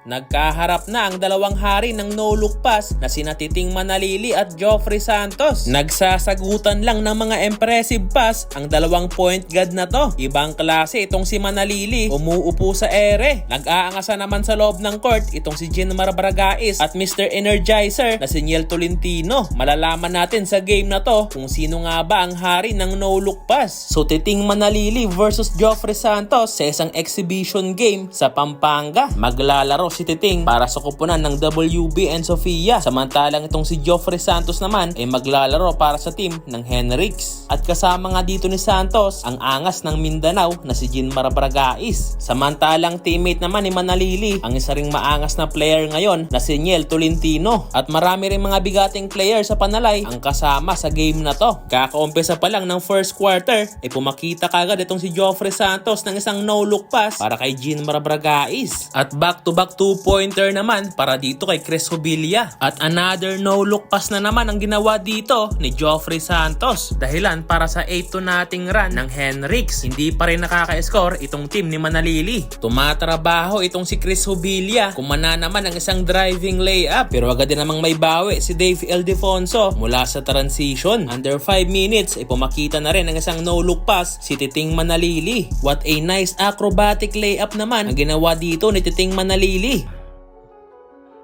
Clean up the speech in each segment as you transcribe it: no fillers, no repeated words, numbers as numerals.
Nagkaharap na ang dalawang hari ng no-look pass na sina Titing Manalili at Joffrey Santos. Nagsasagutan lang ng mga impressive pass ang dalawang point guard na to. Ibang klase itong si Manalili, umuupo sa ere. Nag-aangasa naman sa loob ng court itong si Jinmar Bragais at Mr. Energizer na si Niel Tolentino. Malalaman natin sa game na to kung sino nga ba ang hari ng no-look pass. So Titing Manalili versus Joffrey Santos sa isang exhibition game sa Pampanga. Maglalaro si Titing para sa kupunan ng WBN Sofia. Samantalang itong si Joffrey Santos naman ay maglalaro para sa team ng Henrix. At kasama nga dito ni Santos ang angas ng Mindanao na si Jinmar Bragais. Samantalang teammate naman ni Manalili ang isa ring maangas na player ngayon na si Niel Tolentino. At marami ring mga bigating player sa Panalay ang kasama sa game na to. Kakaumpisa pa lang ng first quarter ay pumakita kagad itong si Joffrey Santos ng isang no-look pass para kay Jinmar Bragais. At back-to-back 2-pointer naman para dito kay Chris Hubilla. At another no-look pass na naman ang ginawa dito ni Joffrey Santos. Dahilan para sa 8-2 nating run ng Henrix. Hindi pa rin nakaka-score itong team ni Manalili. Tumatrabaho itong si Chris Hubilla. Kumana naman ang isang driving layup. Pero agad din namang may bawi si Dave Ildefonso mula sa transition. Under 5 minutes ay pumakita na rin ang isang no-look pass si Titing Manalili. What a nice acrobatic layup naman ang ginawa dito ni Titing Manalili.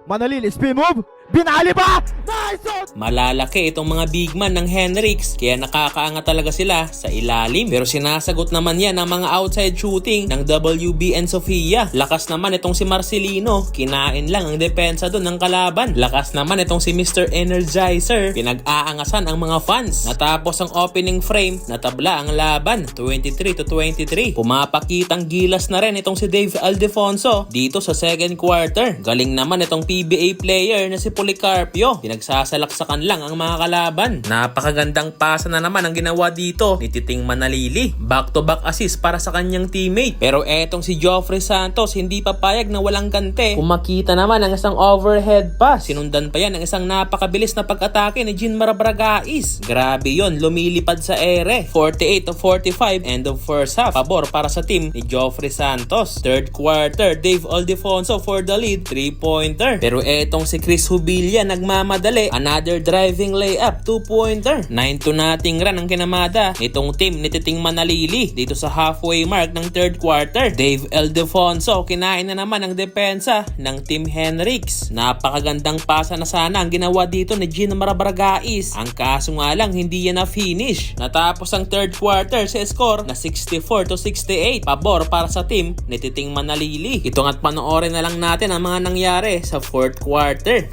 Manalili, spin move! Binali ba? Nice! Malalaki itong mga big man ng Henrix kaya nakakaangat talaga sila sa ilalim. Pero sinasagot naman yan ang mga outside shooting ng WBN Sofia. Lakas naman itong si Marcelino, kinain lang ang depensa doon ng kalaban. Lakas naman itong si Mr. Energizer, pinag-aangasan ang mga fans. Natapos ang opening frame, natabla ang laban 23-23. Pumapakitang gilas na rin itong si Dave Ildefonso dito sa second quarter. Galing naman itong PBA player na si Policarpio. Pinagsasalaksakan lang ang mga kalaban. Napakagandang pasa na naman ang ginawa dito ni Titing Manalili. Back-to-back assist para sa kanyang teammate. Pero etong si Joffrey Santos hindi papayag na walang gante. Kumakita naman ang isang overhead pass. Sinundan pa yan ang isang napakabilis na pag-atake ni Jinmar Bragais. Grabe yon, lumilipad sa ere. 48-45 end of first half. Pabor para sa team ni Joffrey Santos. Third quarter, Dave Ildefonso for the lead, 3-pointer. Pero etong si Chris Hubilla nagmamadali. Another driving layup, 2-pointer. 9-2 nating run ang kinamada nitong team ni Titing Manalili dito sa halfway mark ng third quarter. Dave Ildefonso kinain na naman ang depensa ng team Henrix. Napakagandang pasa na sana ang ginawa dito ni Jinmar Bragais. Ang kaso nga lang hindi yan na finish. Natapos ang third quarter sa score na 64-68. Pabor para sa team ni Titing Manalili. Ito nga't panoorin na lang natin ang mga nangyari sa fourth quarter.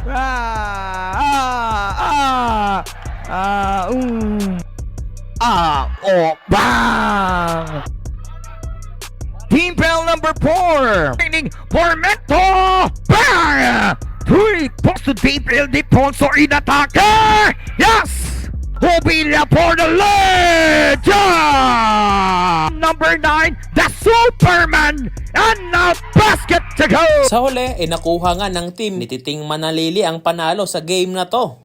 Bang! Team bell number 4. Training Formento. Bang! Three post to Dave Ildefonso in attack. Yes! Hubilla for the lead! Number 9, the Superman! And a basket to go! Sa huli, nakuha nga ng team ni Titing Manalili ang panalo sa game na to.